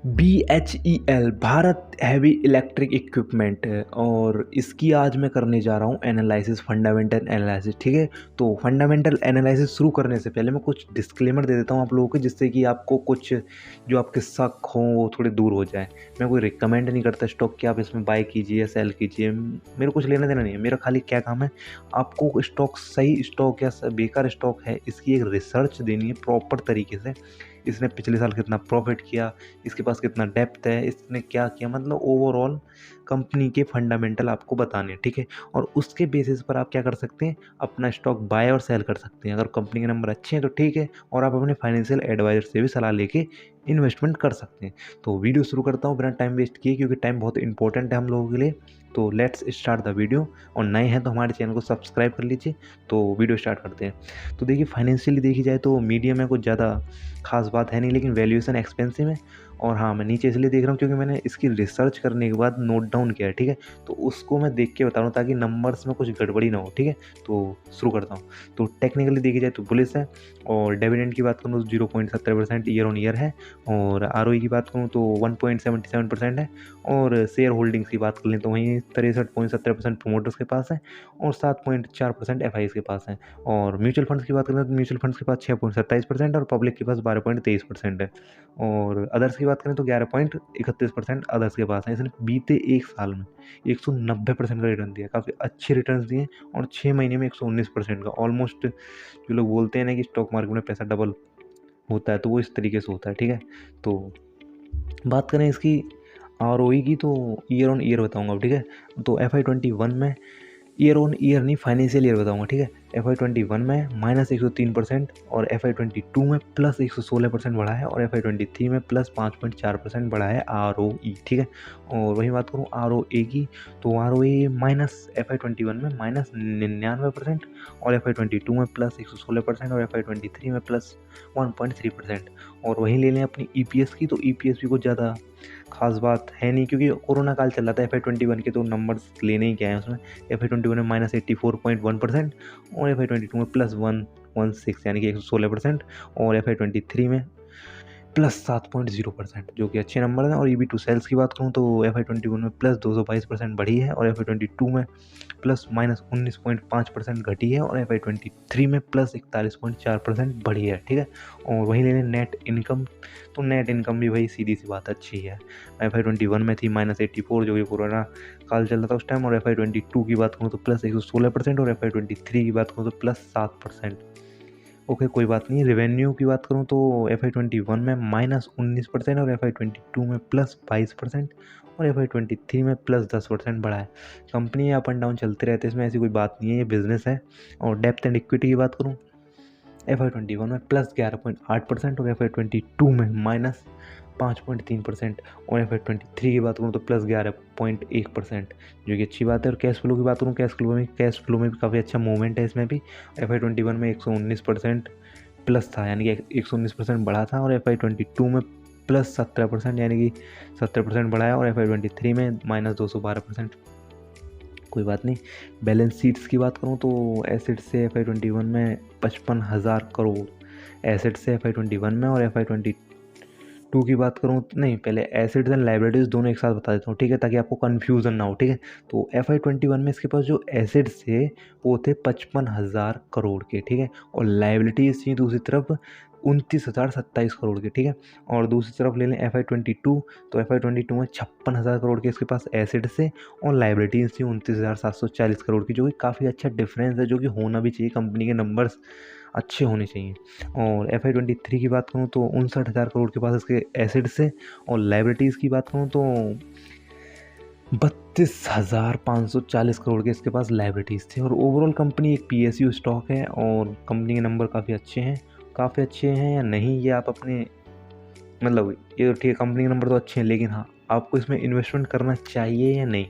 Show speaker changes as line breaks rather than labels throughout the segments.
BHEL Bharat heavy electric equipment है और इसकी आज मैं करने जा रहा हूँ एनालिसिस, फंडामेंटल एनालिसिस। ठीक है, तो फंडामेंटल एनालिसिस शुरू करने से पहले मैं कुछ डिस्क्लेमर दे देता हूँ आप लोगों को, जिससे कि आपको कुछ जो आपके शक हों वो थोड़े दूर हो जाए। मैं कोई रिकमेंड नहीं करता स्टॉक कि आप इसमें बाय कीजिए या सेल कीजिए, मेरे कुछ लेना देना नहीं है। मेरा खाली क्या काम है, आपको स्टॉक सही स्टॉक या बेकार स्टॉक है इसकी एक रिसर्च देनी है प्रॉपर तरीके से। इसने पिछले साल कितना प्रॉफिट किया, इसके पास कितना डेप्थ है, इसने क्या किया, मतलब ओवरऑल कंपनी के फंडामेंटल आपको बताने हैं। ठीक है, और उसके बेसिस पर आप क्या कर सकते हैं, अपना स्टॉक बाय और सेल कर सकते हैं। अगर कंपनी के नंबर अच्छे हैं तो ठीक है, और आप अपने फाइनेंशियल एडवाइजर से भी सलाह लेके इन्वेस्टमेंट कर सकते हैं। तो वीडियो शुरू करता हूँ बिना टाइम वेस्ट किए, क्योंकि टाइम बहुत इंपॉर्टेंट है हम लोगों के लिए। तो लेट्स स्टार्ट द वीडियो। और नए हैं तो हमारे चैनल को सब्सक्राइब कर लीजिए। तो वीडियो स्टार्ट करते हैं। तो देखिए, फाइनेंशियली देखी जाए तो मीडियम है, कुछ ज़्यादा खास बात है नहीं, लेकिन वैल्यूएशन एक्सपेंसिव है। और हाँ, मैं नीचे इसलिए देख रहा हूँ क्योंकि मैंने इसकी रिसर्च करने के बाद नोट डाउन किया है। ठीक है, तो उसको मैं देख के बता रहा हूँ ताकि नंबर्स में कुछ गड़बड़ी ना हो। ठीक है, तो शुरू करता हूँ। तो टेक्निकली देखी जाए तो बुलिश है, और डिविडेंड की बात करूँ तो 0.70% ईयर ऑन ईयर है, और ROE की बात करूँ तो 1.77% है, और शेयर होल्डिंग्स की बात कर लें तो वहीं 63.70% प्रोमोटर्स के पास है, और 7.4% FIs के पास है। और म्यूचुअल फंड्स की बात करें तो म्यूचुअल फंड्स के पास 6.27% और पब्लिक के पास 12.23% है। और अदर्स की बात करें तो 11.31% अदर्स के पास है। इसने बीते एक साल में 190% का रिटर्न दिया, काफ़ी अच्छे रिटर्न दिए, और 6 महीने में 119% का। ऑलमोस्ट जो लोग बोलते हैं ना कि स्टॉक मार्केट में पैसा डबल होता है, तो वो इस तरीके से होता है। ठीक है, तो बात करें इसकी ROE की तो ईयर ऑन ईयर बताऊंगा अब। ठीक है, तो FY21 में ईयर ऑन ईयर नहीं, फाइनेंशियल ईयर बताऊंगा। ठीक है, FY21 में -103% और FY22 में +116% बढ़ा है, और FY23 में +5.4% बढ़ा है ROE। ठीक है, और वही बात करूँ ROA की, तो ROA माइनस FY21 में -99% और FY22 में +116% और FY23 में +1.3%। और वहीं ले लें अपनी EPS की, तो EPS भी कुछ ज़्यादा खास बात है नहीं, क्योंकि कोरोना काल चल रहा था। FY21 के तो नंबर्स लेने ही क्या है उसमें। FY21 में -84.1% और FY22 में +116 यानी कि 116%, और FY23 में +7.0%, जो कि अच्छे नंबर हैं। और EB टू सेल्स की बात करूँ तो FY21 में +222% बढ़ी है, और FY22 में -19.5% घटी है, और FY23 में +41.4% बढ़ी है। ठीक है, और वहीं ले लें नेट इनकम, तो नेट इनकम भी भाई सीधी सी बात अच्छी है। FY21 में थी -84, जो कि कोरोना काल चल रहा था उस टाइम, और FY22 की बात करूँ तो +116%, और FY23 की बात करूँ तो +7%। ओके, कोई बात नहीं। रेवेन्यू की बात करूँ तो FY21 में -19% और FY22 में +22% और FY23 में +10% बढ़ा है। कंपनी अप एंड डाउन चलते रहते हैं, इसमें ऐसी कोई बात नहीं है, ये बिजनेस है। और डेप्थ एंड इक्विटी की बात करूँ, FY21 में +11.8% और FY22 में -5.3%, और FY23 की बात करूँ तो +11.1%, जो कि अच्छी बात है। और कैश फ्लो की बात करूँ, कैश फ्लो में भी काफ़ी अच्छा मूवमेंट है इसमें भी। FY21 में 119% प्लस था, यानी कि 119% बढ़ा था, और FY22 में +17% यानी कि 70% बढ़ा है, और FY23 में -212%। कोई बात नहीं। बैलेंस शीट्स की बात करूँ तो एसेट से FY21 में 55,000 करोड़ एसेट से FY21 में, और FY22 की बात करूँ नहीं, पहले एसेट्स एंड लाइबिलिटीज़ दोनों एक साथ बता देता हूँ। ठीक है, ताकि आपको कन्फ्यूज़न ना हो। ठीक है, तो FY21 में इसके पास जो एसेट्स थे वो थे 55,000 करोड़ के। ठीक है, और लाइबिलिटीज़ थी दूसरी तरफ 29,027 करोड़ के। ठीक है, और दूसरी तरफ ले लें FY22, तो FY22 में 56,000 करोड़ के इसके पास एसेट से, और लाइबिलिटीज़ थी 29,740 करोड़ की, जो कि काफ़ी अच्छा डिफरेंस है, जो कि होना भी चाहिए। कंपनी के नंबर्स अच्छे होने चाहिए। और FY23 की बात करूँ तो 59,000 करोड़ के पास इसके एसेट से, और लाइबिलिटीज़ की बात करूँ तो 32,540 करोड़ के इसके पास लाइबिलिटीज़ थे। और ओवरऑल कंपनी एक PSU स्टॉक है, और कंपनी के नंबर काफ़ी अच्छे हैं या नहीं, ये आप अपने मतलब, ये ठीक है, कंपनी के नंबर तो अच्छे हैं, लेकिन हाँ, आपको इसमें इन्वेस्टमेंट करना चाहिए या नहीं,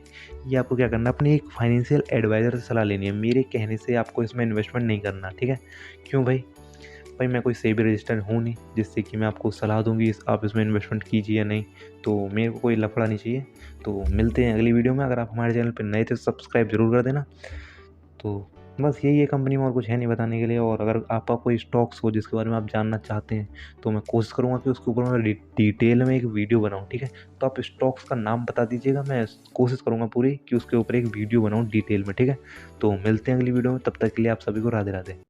ये आपको क्या करना है, अपने एक फाइनेंशियल एडवाइज़र से सलाह लेनी है। मेरे कहने से आपको इसमें इन्वेस्टमेंट नहीं करना। ठीक है, क्यों भाई? मैं कोई सेबी रजिस्टर्ड हूँ नहीं जिससे कि मैं आपको सलाह दूंगी आप इसमें इन्वेस्टमेंट कीजिए या नहीं। तो मेरे को कोई लफड़ा नहीं चाहिए। तो मिलते हैं अगली वीडियो में। अगर आप हमारे चैनल पर नए थे तो सब्सक्राइब जरूर कर देना। तो बस यही है कंपनी में, और कुछ है नहीं बताने के लिए। और अगर आपका कोई स्टॉक्स हो जिसके बारे में आप जानना चाहते हैं तो मैं कोशिश करूँगा कि उसके ऊपर मैं डिटेल में एक वीडियो बनाऊँ, ठीक है। तो आप स्टॉक्स का नाम बता दीजिएगा, मैं कोशिश करूँगा पूरी कि उसके ऊपर एक वीडियो बनाऊँ डिटेल में, ठीक है। तो मिलते हैं अगली वीडियो में, तब तक के लिए आप सभी को राधे राधे।